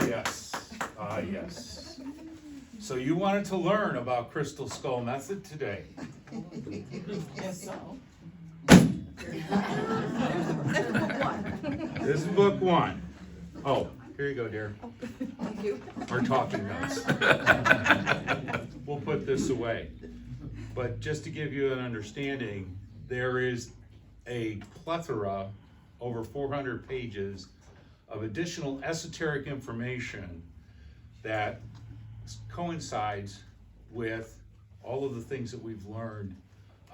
Yes. Yes. So you wanted to learn about Crystal Skull Method today. Yes, so. That's book one. This is book one. Oh, here you go, dear. Thank you. Our talking notes. We'll put this away. But just to give you an understanding, there is a plethora, over 400 pages, of additional esoteric information that coincides with all of the things that we've learned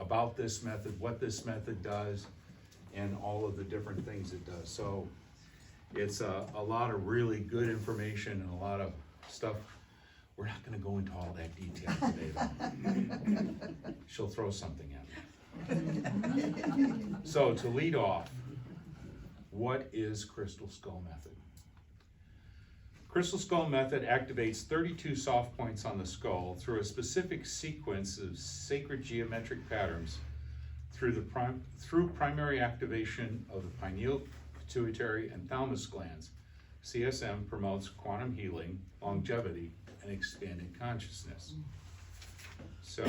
about this method, what this method does, and all of the different things it does. So it's a lot of really good information and a lot of stuff. We're not gonna go into all that detail today though. She'll throw something at me. So to lead off, what is Crystal Skull Method? Crystal Skull Method activates 32 soft points on the skull through a specific sequence of sacred geometric patterns through primary activation of the pineal, pituitary, and thalamus glands. CSM promotes quantum healing, longevity, and expanded consciousness. So,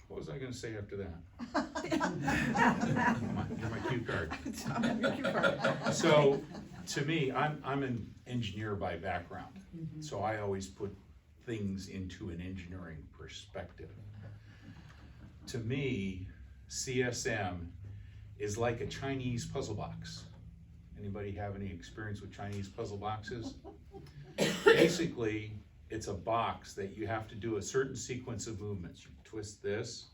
what was I going to say after that? Come on, here's my cue card. So, to me, I'm an engineer by background, so I always put things into an engineering perspective. To me, CSM is like a Chinese puzzle box. Anybody have any experience with Chinese puzzle boxes? Basically, it's a box that you have to do a certain sequence of movements. You twist this,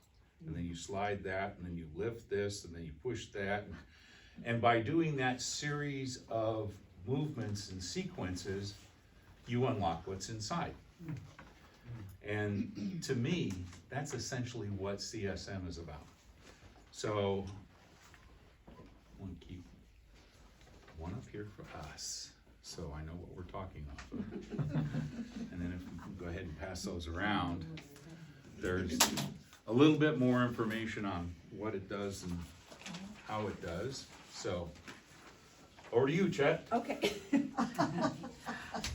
and then you slide that, and then you lift this, and then you push that. And by doing that series of movements and sequences, you unlock what's inside. And to me, that's essentially what CSM is about. So, I want to keep one up here for us, so I know what we're talking off of. And then if we can go ahead and pass those around, there's a little bit more information on what it does and how it does. So, over to you, Chet. Okay.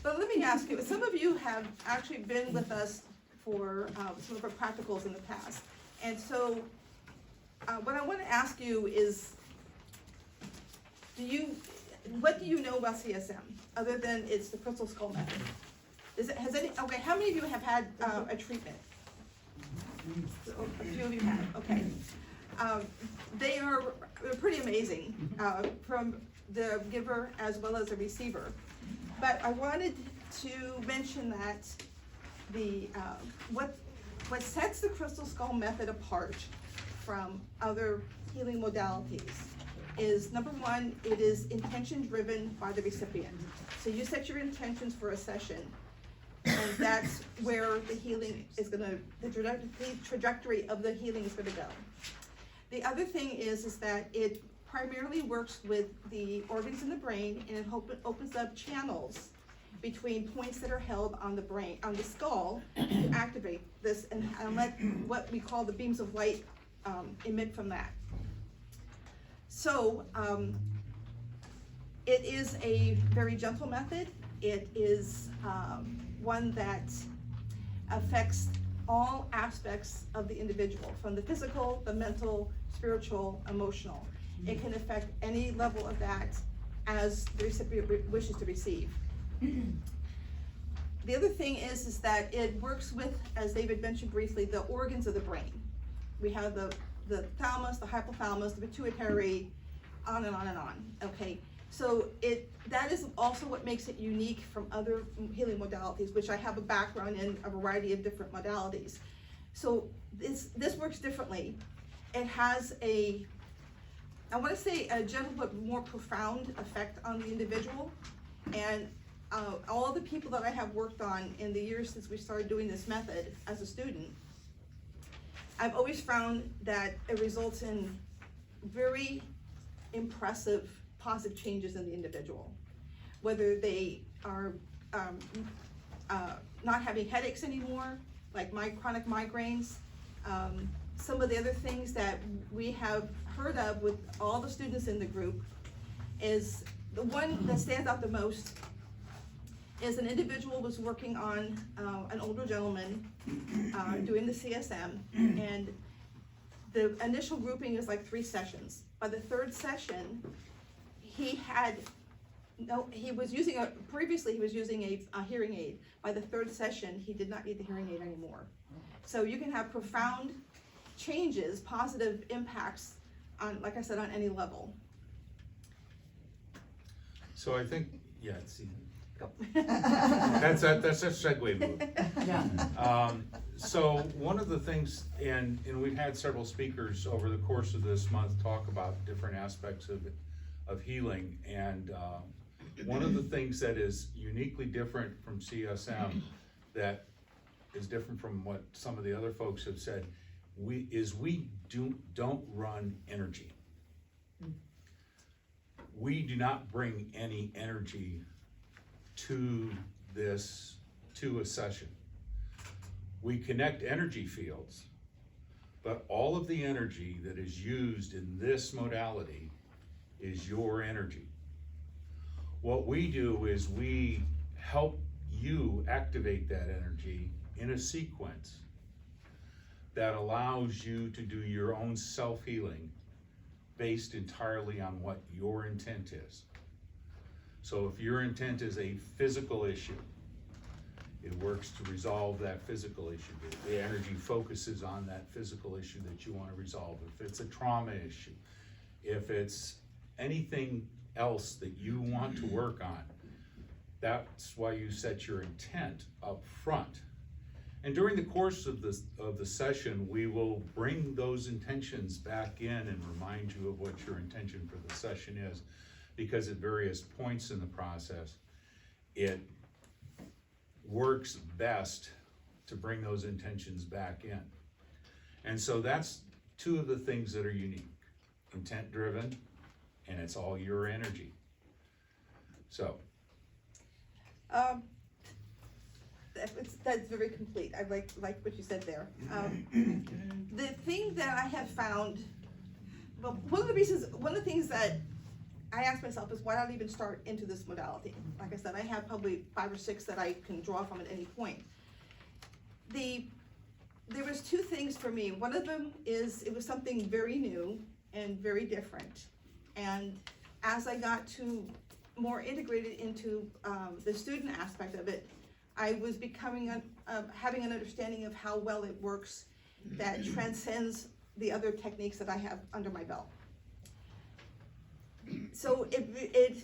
But let me ask you, some of you have actually been with us for some of our practicals in the past. And so, what I want to ask you is, what do you know about CSM, other than it's the Crystal Skull Method? Okay, how many of you have had a treatment? A few of you have, okay. They're pretty amazing, from the giver as well as the receiver. But I wanted to mention that what sets the Crystal Skull Method apart from other healing modalities is, number one, it is intention driven by the recipient. So you set your intentions for a session, and that's where the healing is the trajectory of the healing is gonna go. The other thing is that it primarily works with the organs in the brain, and it opens up channels between points that are held on the brain, on the skull, to activate this and let what we call the beams of light emit from that. So it is a very gentle method. It is one that affects all aspects of the individual, from the physical, the mental, spiritual, emotional. It can affect any level of that as the recipient wishes to receive. The other thing is that it works with, as David mentioned briefly, the organs of the brain. We have the thalamus, the hypothalamus, the pituitary, on and on and on, okay? So that is also what makes it unique from other healing modalities, which I have a background in a variety of different modalities. So this works differently. It has I want to say a gentle but more profound effect on the individual. And all the people that I have worked on in the years since we started doing this method as a student, I've always found that it results in very impressive positive changes in the individual. Whether they are not having headaches anymore, like my chronic migraines, some of the other things that we have heard of with all the students in the group is the one that stands out the most is an individual was working on an older gentleman doing the CSM, and the initial grouping is like 3 sessions. By the 3rd session, previously he was using a hearing aid. By the 3rd session, he did not need the hearing aid anymore. So you can have profound changes, positive impacts on, like I said, on any level. So I think, yeah, see, Go. that's a segue move. Yeah. So one of the things, and we've had several speakers over the course of this month talk about different aspects of healing, and one of the things that is uniquely different from CSM, that is different from what some of the other folks have said, we don't run energy. We do not bring any energy to a session. We connect energy fields, but all of the energy that is used in this modality is your energy. What we do is we help you activate that energy in a sequence that allows you to do your own self-healing based entirely on what your intent is. So if your intent is a physical issue, it works to resolve that physical issue. The energy focuses on that physical issue that you want to resolve. If it's a trauma issue, if it's anything else that you want to work on, that's why you set your intent up front. And during the course of the session, we will bring those intentions back in and remind you of what your intention for the session is, because at various points in the process, it works best to bring those intentions back in. And so that's 2 of the things that are unique: intent driven, and it's all your energy. So that's very complete. I like what you said there. The thing that I have found, well, one of the things that I asked myself is, why not even start into this modality? Like I said, I have probably 5 or 6 that I can draw from at any point. There was 2 things for me. One of them is, it was something very new and very different. And as I got to more integrated into the student aspect of it, I was becoming having an understanding of how well it works that transcends the other techniques that I have under my belt. So it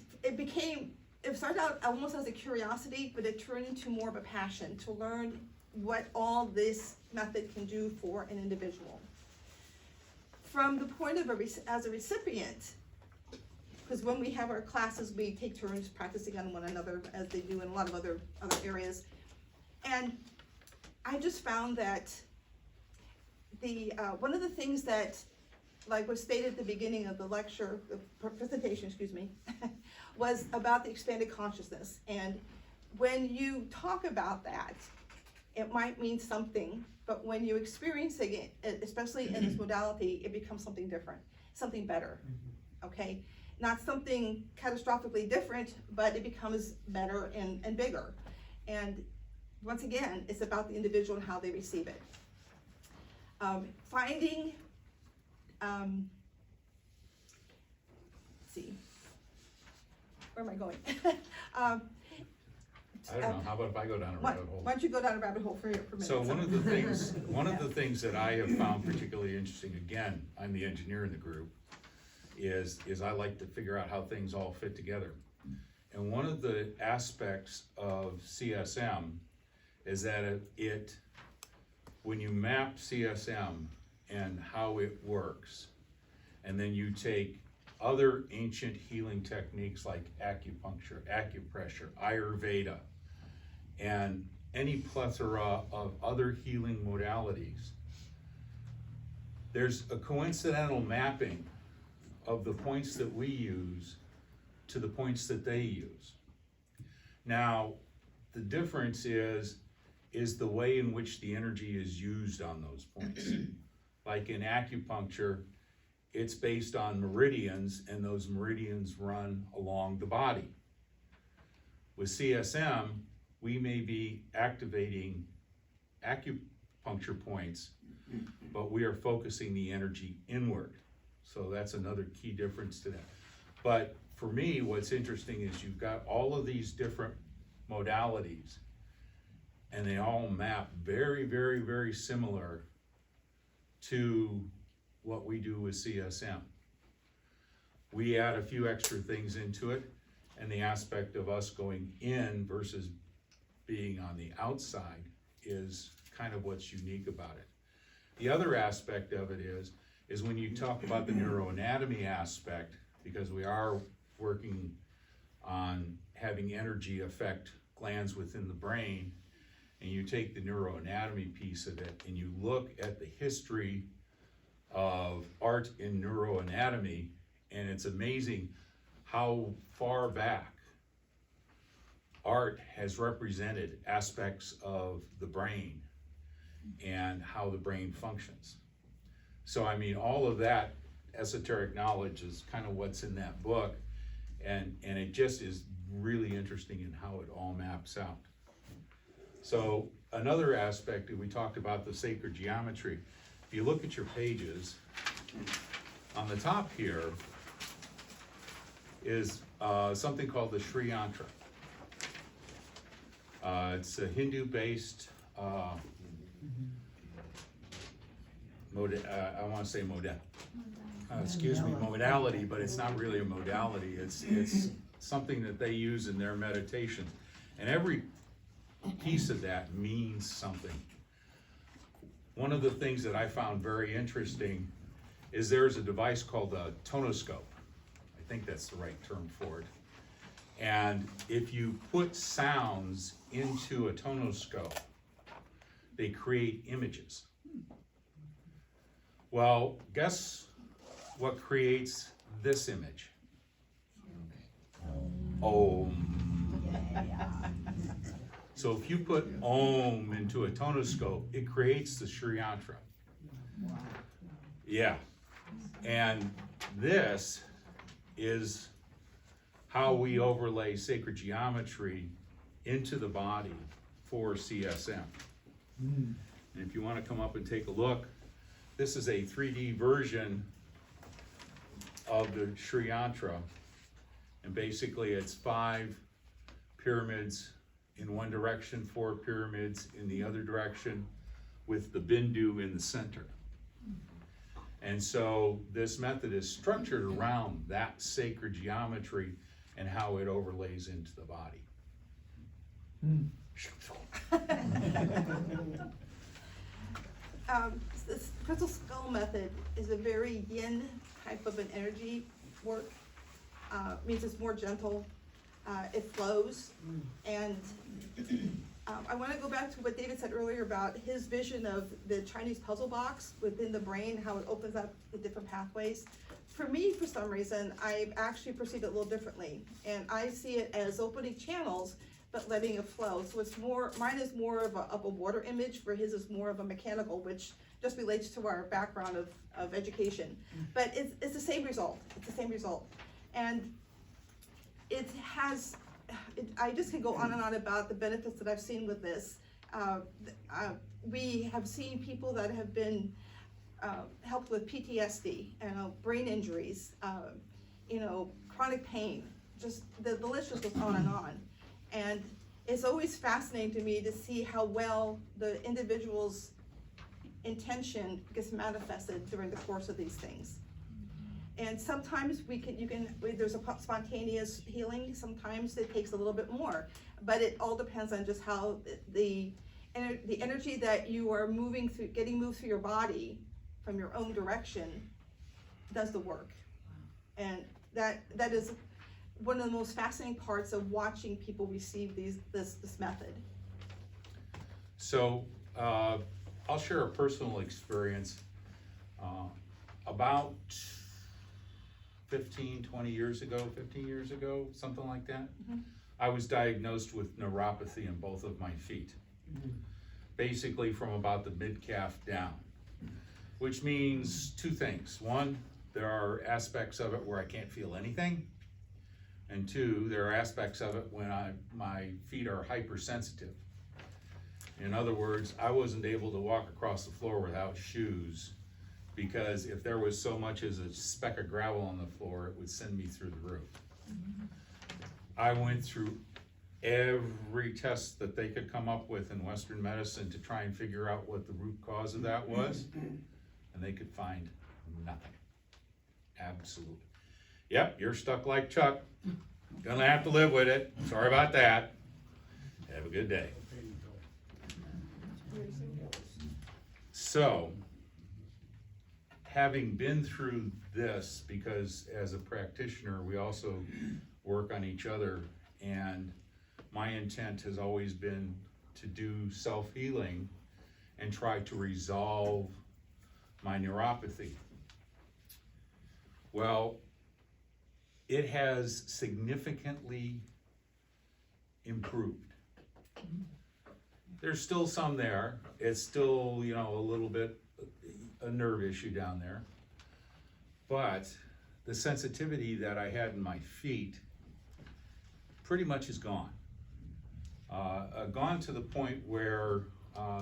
started out almost as a curiosity, but it turned into more of a passion to learn what all this method can do for an individual. From the point of as a recipient, because when we have our classes, we take turns practicing on one another, as they do in a lot of other areas. And I just found that one of the things that, like was stated at the beginning of the lecture, the presentation, excuse me, was about the expanded consciousness. And when you talk about that, it might mean something, but when you experience it, especially in this modality, it becomes something different, something better, okay? Not something catastrophically different, but it becomes better and bigger. And once again, it's about the individual and how they receive it. Finding, let's see, where am I going? I don't know, how about if I go down a rabbit hole? Why don't you go down a rabbit hole for a minute? So one of the things that I have found particularly interesting, again, I'm the engineer in the group, is I like to figure out how things all fit together. And one of the aspects of CSM is that when you map CSM and how it works, and then you take other ancient healing techniques like acupuncture, acupressure, Ayurveda, and any plethora of other healing modalities, there's a coincidental mapping of the points that we use to the points that they use. Now, the difference is the way in which the energy is used on those points. Like in acupuncture, it's based on meridians, and those meridians run along the body. With CSM, we may be activating acupuncture points, but we are focusing the energy inward. So that's another key difference to that. But for me, what's interesting is you've got all of these different modalities, and they all map very, very, very similar to what we do with CSM. We add a few extra things into it, and the aspect of us going in versus being on the outside is kind of what's unique about it. The other aspect of it is when you talk about the neuroanatomy aspect, because we are working on having energy affect glands within the brain, and you take the neuroanatomy piece of it and you look at the history of art in neuroanatomy, and it's amazing how far back art has represented aspects of the brain and how the brain functions. So I mean, all of that esoteric knowledge is kind of what's in that book, and it just is really interesting in how it all maps out. So another aspect, we talked about the sacred geometry. If you look at your pages, on the top here is something called the Sri Yantra. It's a Hindu-based, I want to say modality, but it's not really a modality. It's something that they use in their meditation, and every piece of that means something. One of the things that I found very interesting is there's a device called a tonoscope. I think that's the right term for it. And if you put sounds into a tonoscope, they create images. Well, guess what creates this image? Om. So if you put Om into a tonoscope, it creates the Sri Yantra. Yeah. And this is how we overlay sacred geometry into the body for CSM. And if you want to come up and take a look, this is a 3D version of the Sri Yantra. And basically it's 5 pyramids in one direction, 4 pyramids in the other direction, with the Bindu in the center. And so this method is structured around that sacred geometry and how it overlays into the body. This crystal skull method is a very yin type of an energy work. Means it's more gentle, it flows, and I want to go back to what David said earlier about his vision of the Chinese puzzle box within the brain, how it opens up the different pathways. For me, for some reason, I actually perceive it a little differently, and I see it as opening channels but letting it flow. So it's more, mine is more of a water image, for his is more of a mechanical, which just relates to our background of education. But it's the same result. It's the same result. And it has, I just can go on and on about the benefits that I've seen with this. We have seen people that have been helped with PTSD, brain injuries, chronic pain, just the list just goes on and on. And it's always fascinating to me to see how well the individual's intention gets manifested during the course of these things. And sometimes there's a spontaneous healing, sometimes it takes a little bit more, but it all depends on just how the energy that you are moving through, getting moved through your body from your own direction does the work. And that is one of the most fascinating parts of watching people receive this method. So I'll share a personal experience. About 15 years ago, something like that, I was diagnosed with neuropathy in both of my feet. Basically from about the mid-calf down, which means 2 things. One, there are aspects of it where I can't feel anything. And 2, there are aspects of it when my feet are hypersensitive. In other words, I wasn't able to walk across the floor without shoes, because if there was so much as a speck of gravel on the floor, it would send me through the roof. I went through every test that they could come up with in Western medicine to try and figure out what the root cause of that was, and they could find nothing. Absolutely. Yep, you're stuck like Chuck. Gonna have to live with it. Sorry about that. Have a good day. So, having been through this, because as a practitioner, we also work on each other, and my intent has always been to do self-healing and try to resolve my neuropathy. Well, it has significantly improved. There's still some there. It's still, you know, a little bit a nerve issue down there. But the sensitivity that I had in my feet pretty much is gone. Gone to the point where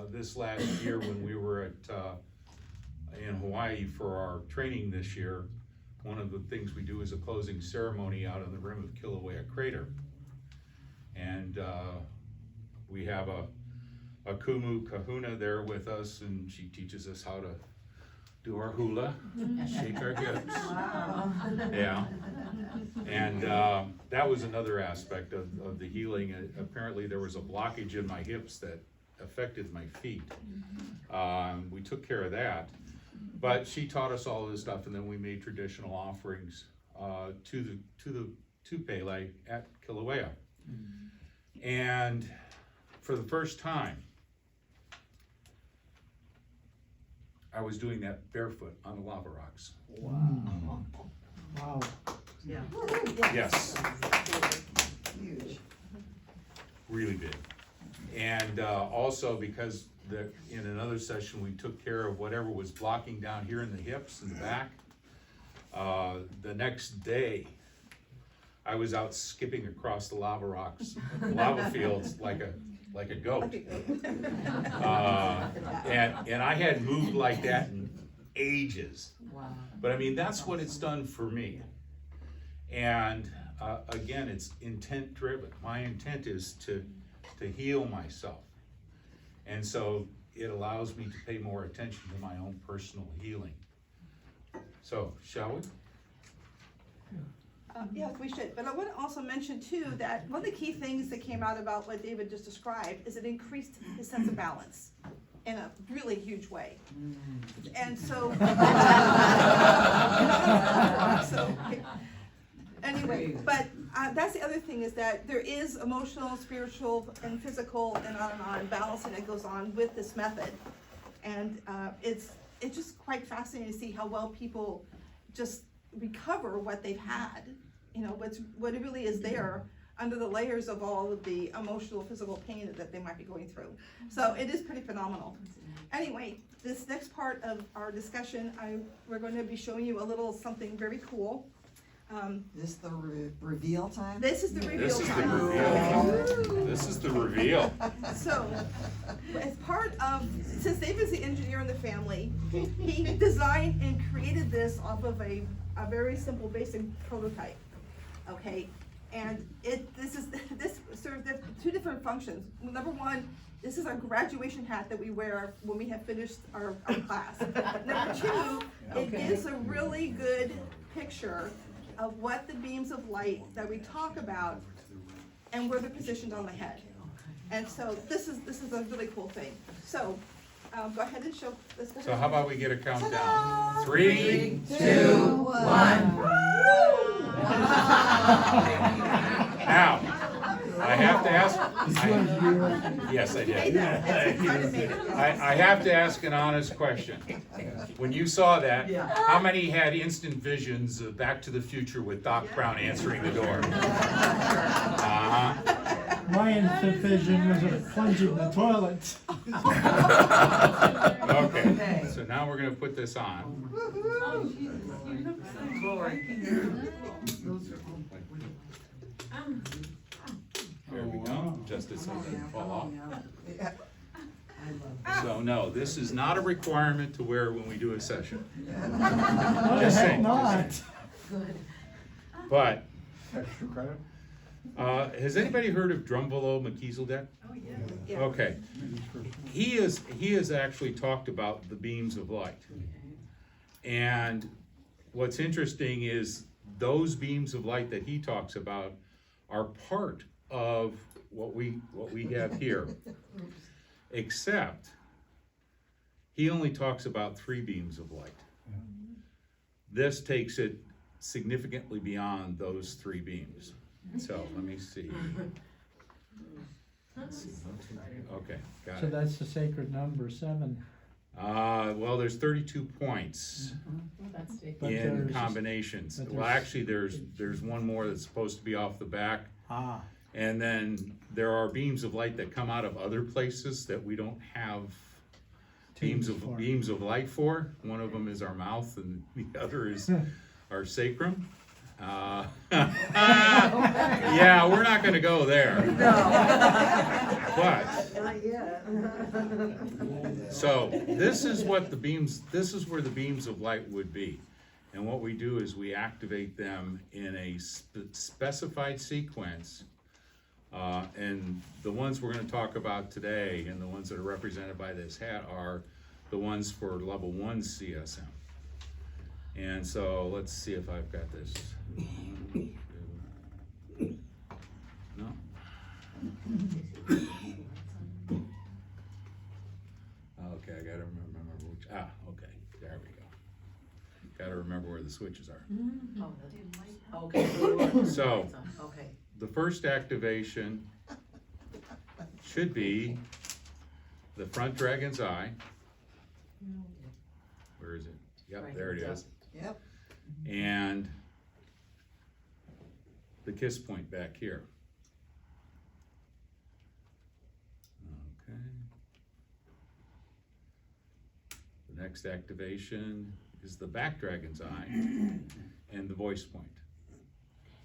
this last year when we were in Hawaii for our training this year, one of the things we do is a closing ceremony out on the rim of Kilauea Crater. And we have a kumu kahuna there with us, and she teaches us how to do our hula, shake our hips. Wow. Yeah. And that was another aspect of the healing. Apparently there was a blockage in my hips that affected my feet. We took care of that. But she taught us all this stuff, and then we made traditional offerings to Pele at Kilauea. And for the first time, I was doing that barefoot on the lava rocks. Wow. Wow. Yeah. Yes, Huge. really big. And also because in another session, we took care of whatever was blocking down here in the hips and the back. The next day, I was out skipping across the lava rocks, lava fields like a goat. And I hadn't moved like that in ages. Wow. But I mean, that's what it's done for me. And again, it's intent driven. My intent is to heal myself. And so it allows me to pay more attention to my own personal healing. So, shall we? Yes, we should, but I want to also mention too, that one of the key things that came out about what David just described is it increased his sense of balance in a really huge way. And so, anyway, but that's the other thing, is that there is emotional, spiritual, and physical, and on balancing that goes on with this method. And it's just quite fascinating to see how well people just recover what they've had, you know, what it really is there under the layers of all of the emotional, physical pain that they might be going through. So it is pretty phenomenal. Anyway, this next part of our discussion, we're going to be showing you a little something very cool. This the reveal time? This is the reveal This is the time. reveal. This is the reveal. So, as part of, since David's the engineer in the family, he designed and created this off of a very simple basic prototype, okay? And this serves two different functions. Number one, this is our graduation hat that we wear when we have finished our class. Number two, it gives a really good picture of what the beams of light that we talk about and where they're positioned on the head. And so this is a really cool thing. So go ahead and show this. So how about we get a countdown? 3, 2, 1. Now, I have to ask. Yes, I You made did. that. That's how you made it. I have to ask an honest question. When you saw that, how many had instant visions of Back to the Future with Doc Brown answering the door? My instant vision was a plunge in the toilet. Okay, so now we're gonna put this on. There we go, just as something didn't fall off. Yeah. So no, this is not a requirement to wear when we do a session. Oh, Just heck saying, not. But, Extra credit? has anybody heard of Drumvalo McKeeseldeck? Yeah. Okay, he has actually talked about the beams of light. And what's interesting is those beams of light that he talks about are part of what we have here. Except, he only talks about 3 beams of light. This takes it significantly beyond those 3 beams. So, let me see. Okay, got So it. that's the sacred number, 7. Well, there's 32 points But in there's- combinations. but Well, there's- actually, there's one more that's supposed to be off the back. Ah, And then there are beams of light that come out of other places that we don't have beams of light for. One of them is our mouth and the other is our sacrum. Yeah, we're not gonna go there. But, Not yet. so this is where the beams of light would be. And what we do is we activate them in a specified sequence. And the ones we're gonna talk about today and the ones that are represented by this hat are the ones for level 1 CSM. And so let's see if I've got this. No? Okay, I gotta remember which, okay, there we go. Gotta remember where the switches are. Okay. So, Okay. the first activation should be the front dragon's eye. Where is it? Yep, there it is. Yep. And the kiss point back here. Okay. The next activation is the back dragon's eye and the voice point.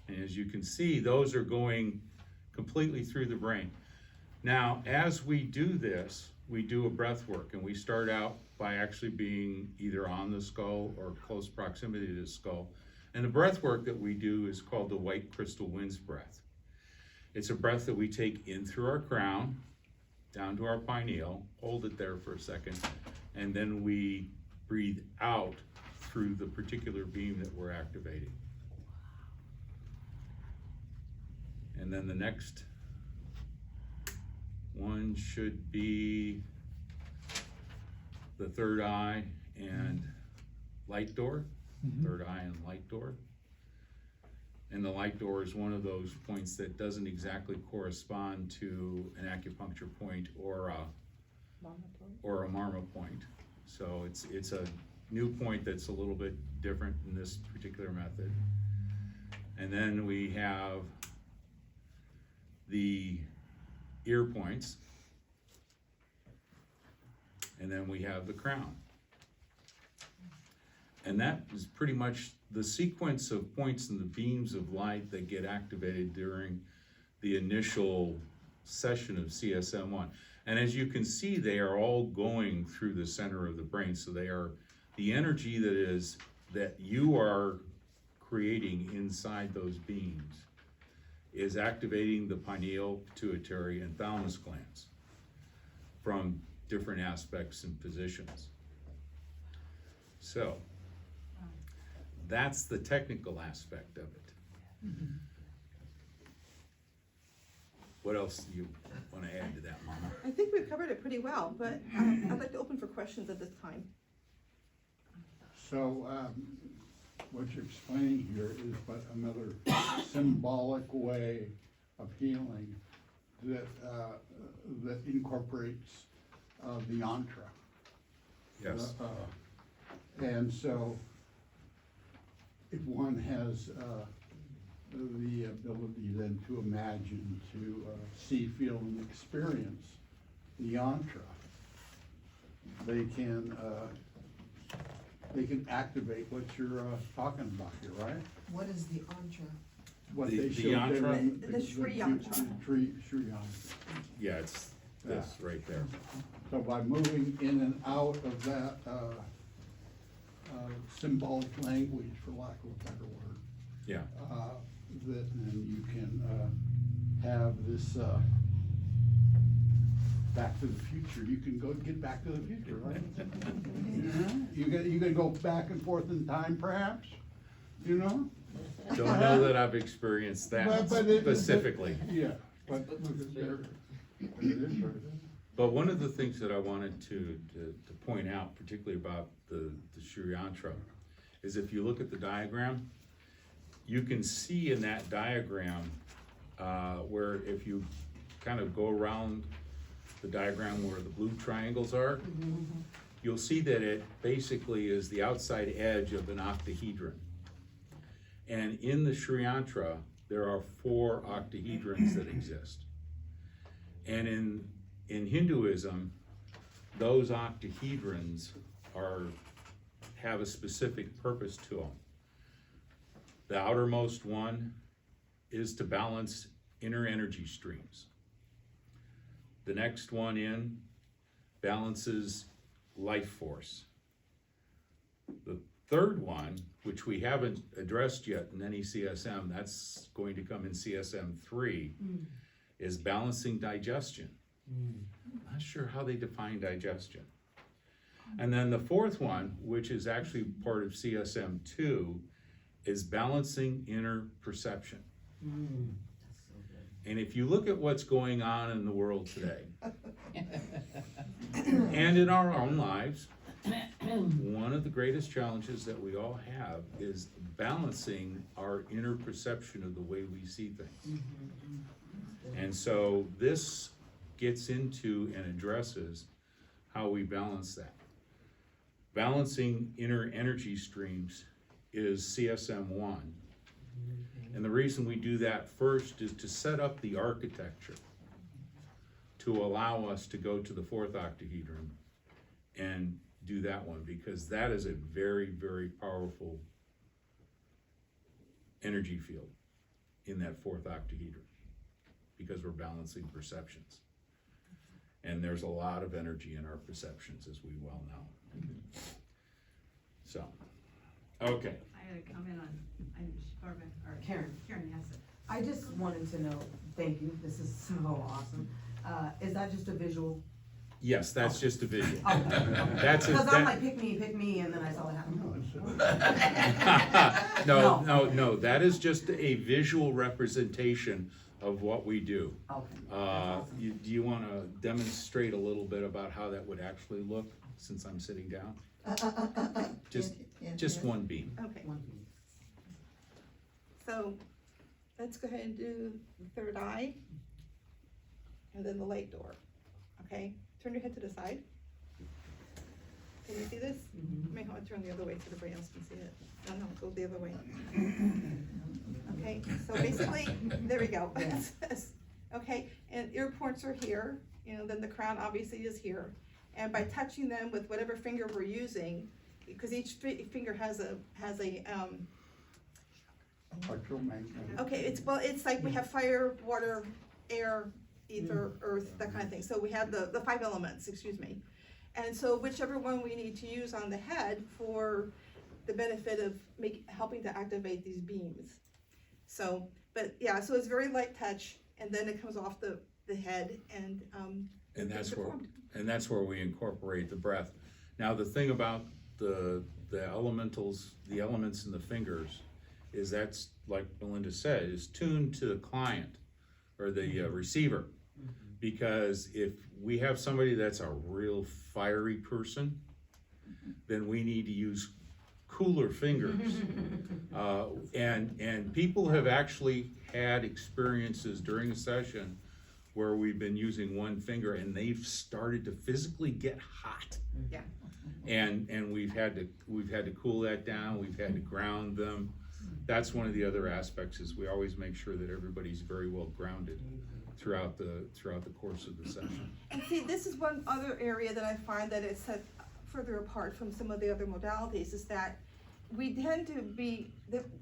And as you can see, those are going completely through the brain. Now, as we do this, we do a breath work, and we start out by actually being either on the skull or close proximity to the skull. And the breath work that we do is called the white crystal winds breath. It's a breath that we take in through our crown, down to our pineal, hold it there for a second, and then we breathe out through the particular beam that we're activating. And then the next one should be the third eye and light door. Third eye and light door. And the light door is one of those points that doesn't exactly correspond to an acupuncture point or a marma point. So it's a new point that's a little bit different in this particular method. And then we have the ear points. And then we have the crown. And that is pretty much the sequence of points and the beams of light that get activated during the initial session of CSM1. And as you can see, they are all going through the center of the brain. So they are the energy that you are creating inside those beams is activating the pineal, pituitary, and thalamus glands from different aspects and positions. So that's the technical aspect of it. What else do you want to add to that, Mama? I think we've covered it pretty well, but I'd like to open for questions at this time. So, what you're explaining here is but another symbolic way of healing that, that incorporates the yantra. Yes. And so, if one has the ability then to imagine, to see, feel, and experience the yantra, they can they can activate what you're, talking about here, right? What is the antra? What The they showed yantra? there in The Sri yantra. Sri yantra. Yeah, it's this right there. So by moving in and out of that, symbolic language, for lack of a better word, Yeah, that then you can, have this, back to the future, you can get back to the future, right? You can go back and forth in time perhaps, you know? don't know that I've experienced that But it- specifically. Yeah, but there it is. But one of the things that I wanted to point out, particularly about the Sri Yantra, is if you look at the diagram, you can see in that diagram, where if you kind of go around the diagram where the blue triangles are, you'll see that it basically is the outside edge of an octahedron. And in the Sri Yantra, there are 4 octahedrons that exist. And in Hinduism, those octahedrons have a specific purpose to them. The outermost one is to balance inner energy streams. The next one in balances life force. The third one, which we haven't addressed yet in any CSM, that's going to come in CSM 3, is balancing digestion. Not sure how they define digestion. And then the fourth one, which is actually part of CSM 2, is balancing inner perception. And if you look at what's going on in the world today, and in our own lives, one of the greatest challenges that we all have is balancing our inner perception of the way we see things. And so this gets into and addresses how we balance that. Balancing inner energy streams is CSM 1. And the reason we do that first is to set up the architecture to allow us to go to the 4th octahedron and do that one, because that is a very, very powerful energy field in that 4th octahedron, because we're balancing perceptions. And there's a lot of energy in our perceptions, as we well know. So, okay. I had a comment on, Karen. Karen has it. I just wanted to know, thank you, this is so awesome. Is that just a visual? Yes, that's just a visual. Okay. That's Because I'm like, pick me, and then I saw it happen. No, that is just a visual representation of what we do. Okay. That's awesome. Do you want to demonstrate a little bit about how that would actually look, since I'm sitting down? Just one beam. Okay, One piece. so let's go ahead and do the 3rd eye, and then the light door, okay? Turn your head to the side. Can you see this? You may want to turn the other way so everybody else can see it. No, go the other way. Okay, so basically, there we go. Okay, and ear points are here, then the crown obviously is here. And by touching them with whatever finger we're using, because each finger has a Electromagnetic. okay, it's like we have fire, water, air, ether, earth, that kind of thing. So we have the 5 elements, excuse me. And so whichever one we need to use on the head for the benefit of helping to activate these beams. So, but yeah, so it's very light touch, and then it comes off the head, and that's where we incorporate the breath. Now, the thing about the elements in the fingers is that's, like Melinda said, is tuned to the client or the receiver. Because if we have somebody that's a real fiery person, then we need to use cooler fingers. And people have actually had experiences during a session where we've been using one finger and they've started to physically get hot. Yeah. And we've had to cool that down, we've had to ground them. That's one of the other aspects, is we always make sure that everybody's very well grounded throughout the course of the session. And see, this is one other area that I find that it's further apart from some of the other modalities is that we tend to be,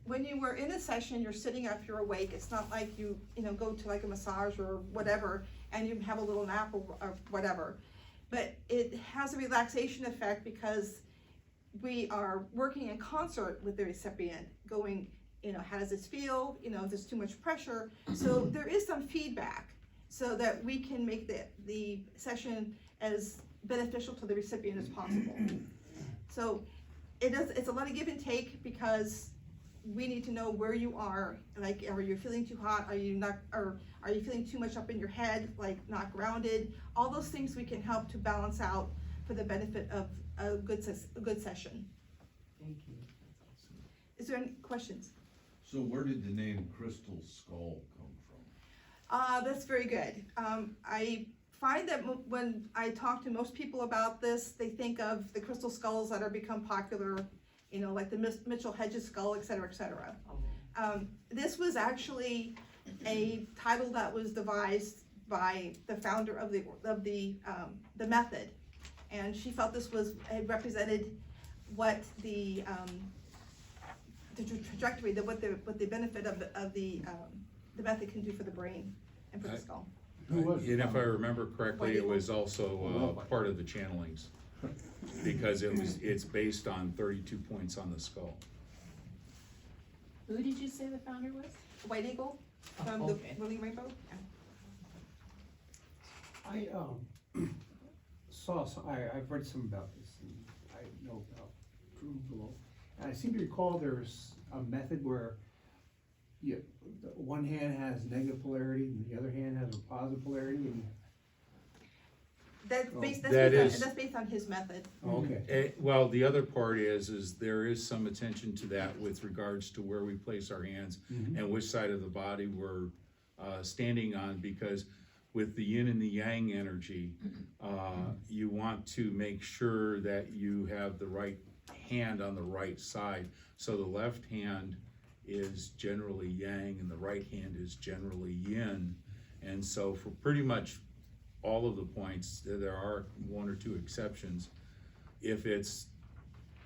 when you were in a session, you're sitting up, you're awake. It's not like you go to like a massage or whatever, and you have a little nap or whatever. But it has a relaxation effect because we are working in concert with the recipient, going, how does this feel? If there's too much pressure. So there is some feedback so that we can make the session as beneficial to the recipient as possible. So it's a lot of give and take because we need to know where you are. Like, are you feeling too hot? Are you not, or are you feeling too much up in your head, like not grounded? All those things we can help to balance out for the benefit of a good session. Thank you. Is there any questions? So where did the name Crystal Skull come from? That's very good. I find that when I talk to most people about this, they think of the crystal skulls that are become popular, like the Mitchell Hedges skull, et cetera, et cetera. This was actually a title that was devised by the founder of the method, and she felt this it represented what the trajectory, what the benefit of the method can do for the brain and for the skull. Who was And if I it? remember correctly, it was also part of the channelings, because it's based on 32 points on the skull. Who did you say the founder was? White Eagle from Okay. the Willing Rainbow. Yeah. I, I've read some about this, and I know about Drupal. And I seem to recall there's a method where the one hand has negative polarity and the other hand has a positive polarity, and, That's based on his method. okay. Well, the other part is there is some attention to that with regards to where we place our hands and which side of the body we're standing on, because with the yin and the yang energy, you want to make sure that you have the right hand on the right side. So the left hand is generally yang and the right hand is generally yin. And so for pretty much all of the points, there are one or two exceptions. If it's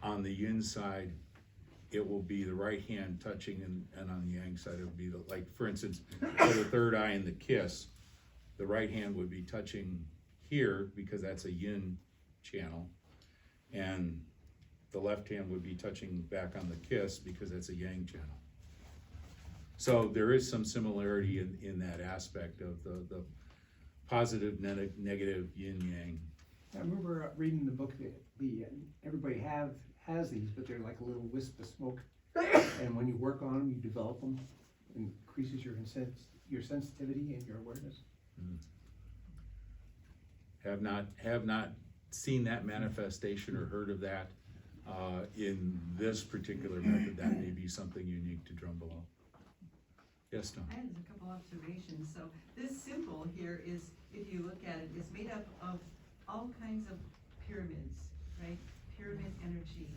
on the yin side, it will be the right hand touching, and on the yang side, it would be like, for instance, for the third eye and the kiss, the right hand would be touching here because that's a yin channel, and the left hand would be touching back on the kiss because that's a yang channel. So there is some similarity in that aspect of the positive, negative, yin yang. I remember reading the book that everybody has these, but they're like a little wisp of smoke. And when you work on them, you develop them, increases your sensitivity and your awareness. Have not seen that manifestation or heard of that in this particular method. That may be something unique to Drum Below. Yes, Tom? I had a couple observations. So this symbol here is, if you look at it, is made up of all kinds of pyramids, right? Pyramid energy,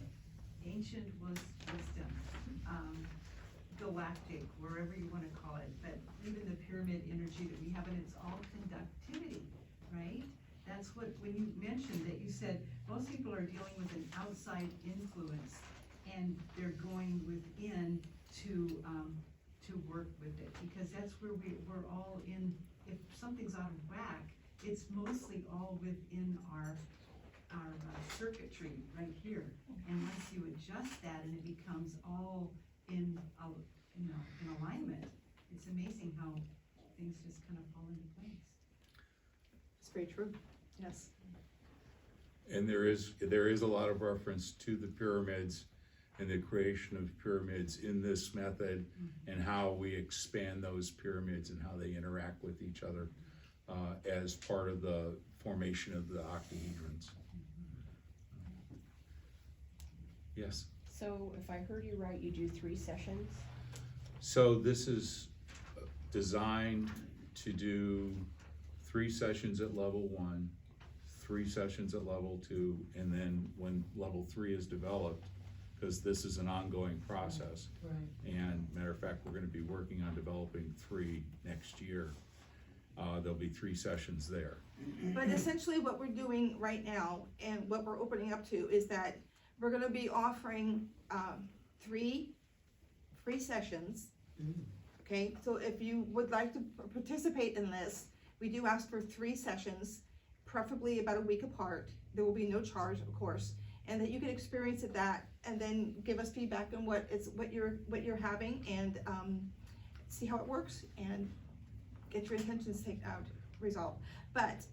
ancient wisdom, galactic, wherever you want to call it, but even the pyramid energy that we have, and it's all conductivity, right? That's what, when you mentioned that, you said most people are dealing with an outside influence and they're going within to work with it, because that's where we're all in. If something's out of whack, it's mostly all within our circuitry right here. And once you adjust that and it becomes all in alignment, it's amazing how things just kind of fall into place. It's very true. Yes. And there is a lot of reference to the pyramids and the creation of pyramids in this method, and how we expand those pyramids and how they interact with each other as part of the formation of the octahedrons. Yes? So if I heard you right, you do 3 sessions? So this is designed to do 3 sessions at level 1, 3 sessions at level 2, and then when level 3 is developed, because this is an ongoing process. Right. And matter of fact, we're gonna be working on developing 3 next year. there'll be 3 sessions there. But essentially what we're doing right now and what we're opening up to is that we're gonna be offering, 3 free sessions. Okay, so if you would like to participate in this, we do ask for 3 sessions, preferably about a week apart. There will be no charge, of course, and that you can experience it that, and then give us feedback on what you're having, and, see how it works, and get your intentions resolved. But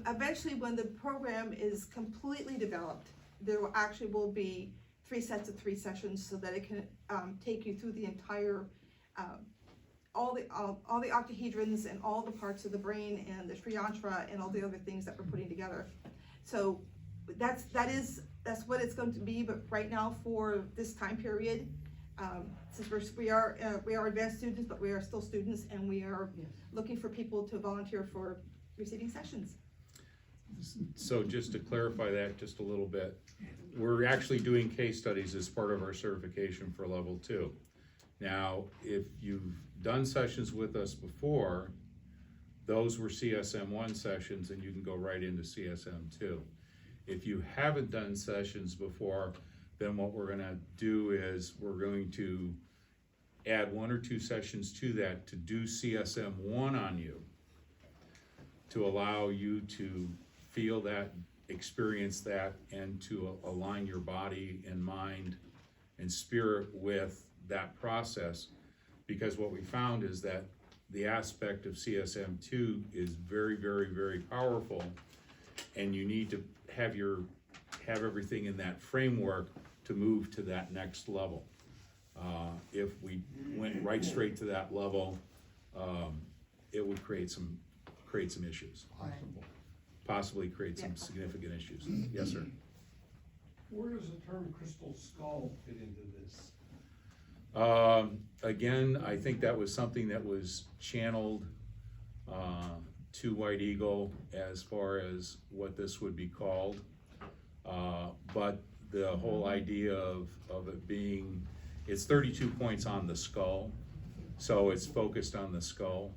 eventually, when the program is completely developed, there will be 3 sets of 3 sessions so that it can take you through the entire, all the octahedrons and all the parts of the brain and the triantra and all the other things that we're putting together. So that's what it's going to be. But right now, for this time period, since we are advanced students, but we are still students, and we are looking for people to volunteer for receiving sessions. So just to clarify that just a little bit, we're actually doing case studies as part of our certification for level 2. Now, if you've done sessions with us before, those were CSM1 sessions, and you can go right into CSM2. If you haven't done sessions before, then what we're gonna do is we're going to add 1 or 2 sessions to that to do CSM1 on you, to allow you to feel that, experience that, and to align your body and mind and spirit with that process. Because what we found is that the aspect of CSM2 is very, very, very powerful, and you need to have everything in that framework to move to that next level. If we went right straight to that level, it would create some issues. Possibly create some significant issues. Yes, sir. Where does the term crystal skull fit into this? Again, I think that was something that was channeled to White Eagle as far as what this would be called. But the whole idea of it being, it's 32 points on the skull, so it's focused on the skull.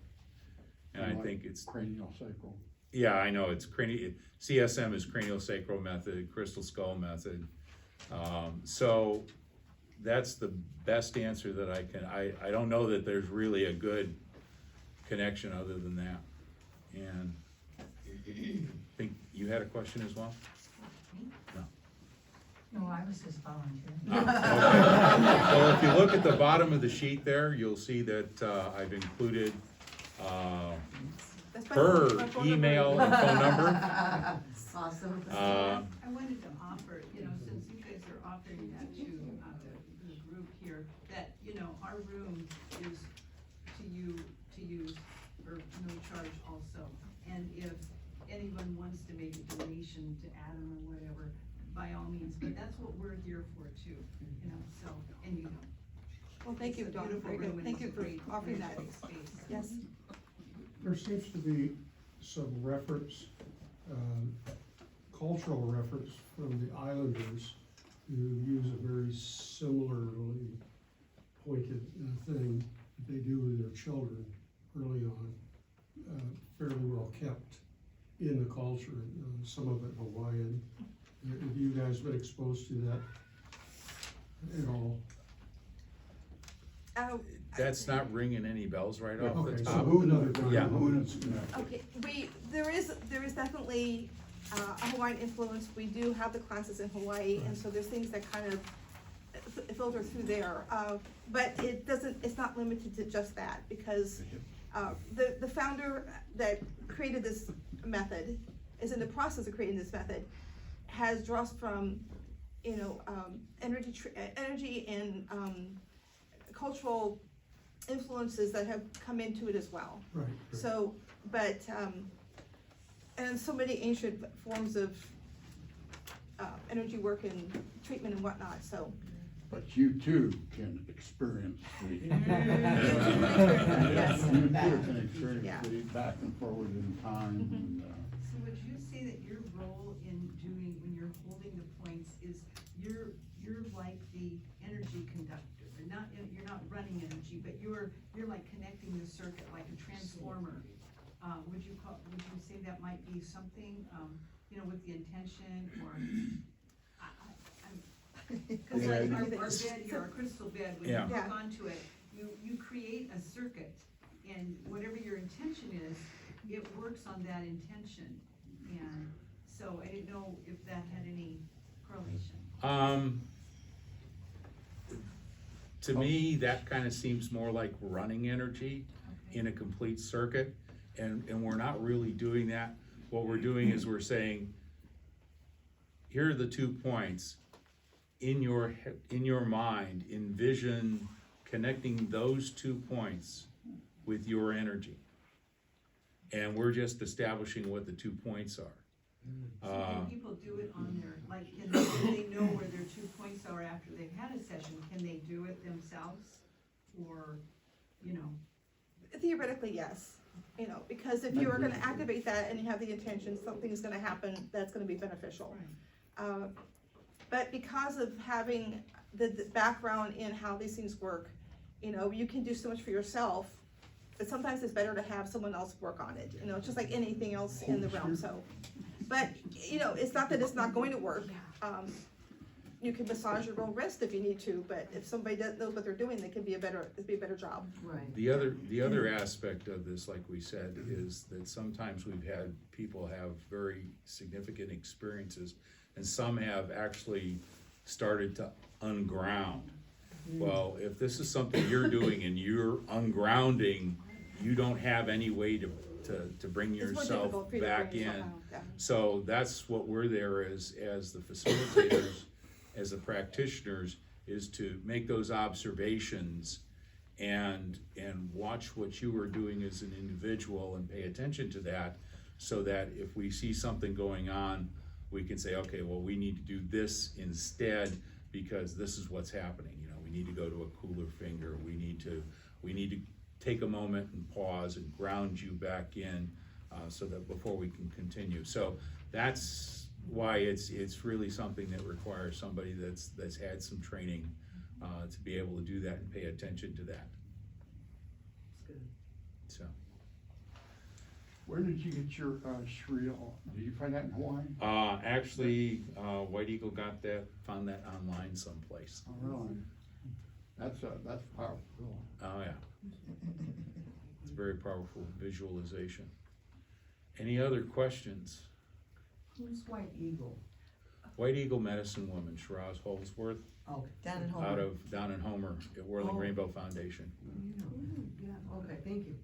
And I think it's craniosacral. Yeah, I know, it's CSM is craniosacral method, crystal skull method. So that's the best answer that I can, I don't know that there's really a good connection other than that. And I think you had a question as well? No, I was just volunteering. Okay. Well, if you look at the bottom of the sheet there, you'll see that I've included That's my her phone email number. and phone number. Awesome. I wanted to offer, since you guys are offering that to the group here, that, our room is to use for no charge also. And if anyone wants to make a donation to Adam or whatever, by all means, but that's what we're here for too, so, and Well, thank you, it's a Dawn. beautiful Very good. room and Thank it's you a for great offering that. space. Yes. There seems to be some reference, cultural reference from the islanders who use a very similarly pointed thing that they do with their children early on, fairly well kept in the culture, some of it Hawaiian. Have you guys been exposed to that at all? That's not ringing any bells right off the Okay, so top. who another time? Yeah. Okay, there is definitely a Hawaiian influence. We do have the classes in Hawaii, and so there's things that kind of filter through there. But it's not limited to just that, because the founder that created this method is in the process of creating this method, has draws from, energy and cultural influences that have come into it as well. Right. So, but, and so many ancient forms of energy work and treatment and whatnot, so. But you too can experience the. Yes. You too can experience Yeah. the back and forward in time. And, So would you say that your role in doing, when you're holding the points, is you're like the energy conductor? You're not running energy, but you're like connecting the circuit like a transformer. would you say that might be something, with the intention, or, cause Yeah. like our bed here, our crystal bed, when you Yeah. hook onto it, you create a circuit, and whatever your intention is, it works on that intention, and so I didn't know if that had any correlation. To me, that kind of seems more like running energy in a complete circuit, and we're not really doing that. What we're doing is we're saying, here are the 2 points. In your mind, envision connecting those 2 points with your energy. And we're just establishing what the 2 points are. So can people do it on their, like, can they know where their 2 points are after they've had a session? Can they do it themselves? Or, Theoretically, yes, because if you are gonna activate that and you have the intention, something's gonna happen that's gonna be beneficial. But because of having the background in how these things work, you can do so much for yourself, but sometimes it's better to have someone else work on it, just like anything else in the realm, so. But, it's not that it's not going to work. You can massage your own wrist if you need to, but if somebody knows what they're doing, it'd be a better job. Right. The other aspect of this, like we said, is that sometimes we've had people have very significant experiences, and some have actually started to unground. Well, if this is something you're doing and you're ungrounding, you don't have any way to bring It's more yourself difficult for you to back bring yourself in. out, yeah. So that's what we're there as the facilitators, as the practitioners, is to make those observations and watch what you are doing as an individual and pay attention to that, so that if we see something going on, we can say, okay, well, we need to do this instead because this is what's happening. We need to go to a cooler finger. We need to take a moment and pause and ground you back in, so that before we can continue. So that's why it's really something that requires somebody that's had some training to be able to do that and pay attention to that. That's good. So Where did you get your shrill? Did you find that in Hawaii? actually, White Eagle found that online someplace. Oh, really? That's powerful. Oh yeah, it's a very powerful visualization. Any other questions? Who's White Eagle? White Eagle medicine woman, Shiraz Holdsworth, Okay. Down in Homer. down in Homer at Whirling Oh. Rainbow Foundation. Yeah, okay, thank you.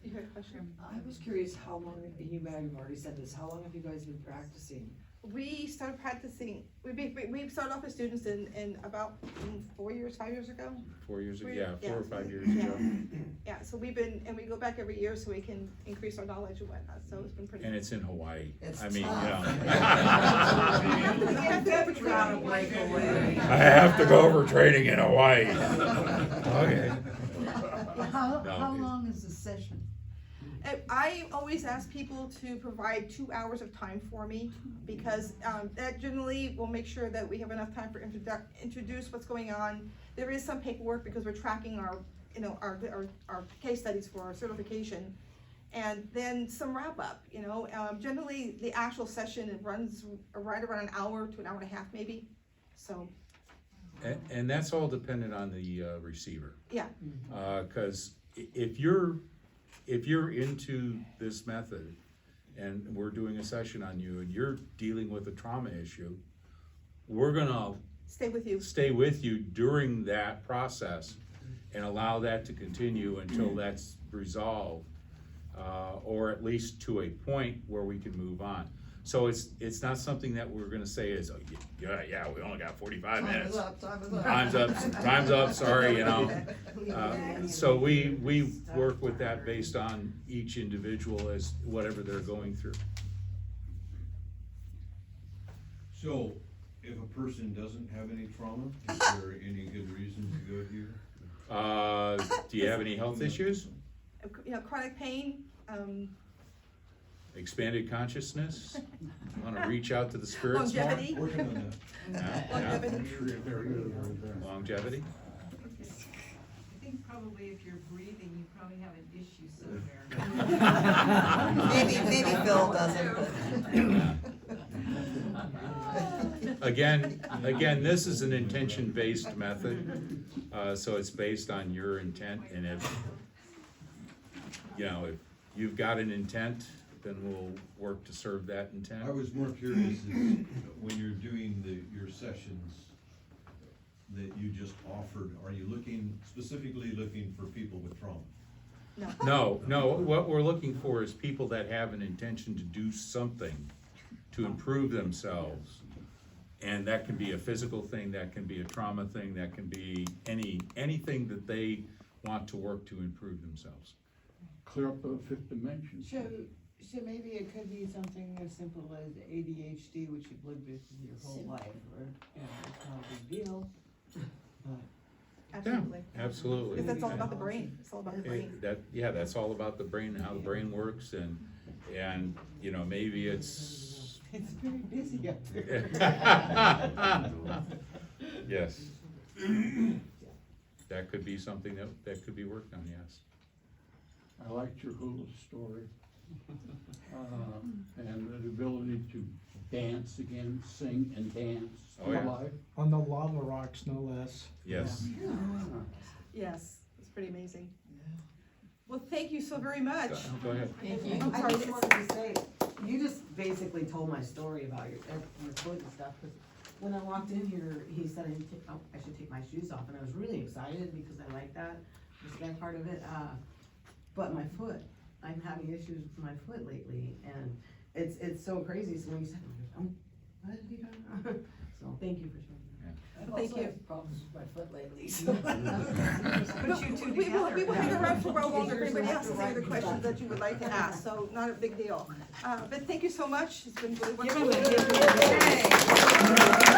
You had a question? I was curious how long, you might have already said this, how long have you guys been practicing? We started practicing, we started off as students in about 5 years ago. 4 years ago, Yeah. 4 or 5 years Yeah. ago. Yeah, so we go back every year so we can increase our knowledge and whatnot, so it's been pretty. And it's in Hawaii. It's I mean, tough. Gotta break away. I have to go over training in Hawaii. Okay. How No, it- long is the session? I always ask people to provide 2 hours of time for me, because that generally will make sure that we have enough time for introduce what's going on. There is some paperwork because we're tracking our case studies for our certification, and then some wrap up. Generally the actual session runs right around an hour to an hour and a half maybe. So And that's all dependent on the receiver. yeah, Cause if you're into this method and we're doing a session on you and you're dealing with a trauma issue, we're gonna stay with you. stay with you during that process and allow that to continue until that's resolved, or at least to a point where we can move on. So it's not something that we're gonna say is, oh, yeah, we only got 45 Time minutes. is up, time is up. Time's up, sorry, So we work with that based on each individual as whatever they're going through. So, if a person doesn't have any trauma, is there any good reason to go here? Do you have any health issues? Chronic pain, Expanded consciousness? Wanna reach out to the spirits more? longevity. Working on that. Yeah, Longevity. yeah. Longevity? I think probably probably, if you're breathing, you probably have an issue somewhere. Maybe Phil doesn't, but. Again, this is an intention-based method, so it's based on your intent, and if you've got an intent, then we'll work to serve that intent. I was more curious is when you're doing your sessions that you just offered, are you specifically looking for people with trauma? No, what we're looking for is people that have an intention to do something to improve themselves. And that can be a physical thing, that can be a trauma thing, that can be anything that they want to work to improve themselves. Clear up the fifth dimension. So maybe it could be something as simple as ADHD, which you've lived with your whole life, or, it's not a big deal. But Absolutely. Absolutely. Because that's all about the brain, it's all about the brain. That's all about the brain and how the brain works, and maybe it's. it's very busy up there. Yes. That could be something that could be worked on, yes. I liked your hula story. And the ability to dance again, sing and dance. Oh, yeah. Live. On the lava rocks, no less. Yes. Yes, it's pretty amazing. Well, thank you so very much. Go ahead. Thank you. I'm I sorry, just wanted to say, you just basically told my story about your foot and stuff, because when I walked in here, he said I should take my shoes off, and I was really excited because I like that, that part of it, but my foot, I'm having issues with my foot lately, and it's so crazy, so when you said, what have you done? So, thank you for sharing that. Thank you. Problems with my foot lately, so. Put you two We will together. hang around for a while longer if Yours anybody will else have has to any other write questions back. that you would like to ask, so not a big deal. But thank you so much, it's been really Give wonderful. him a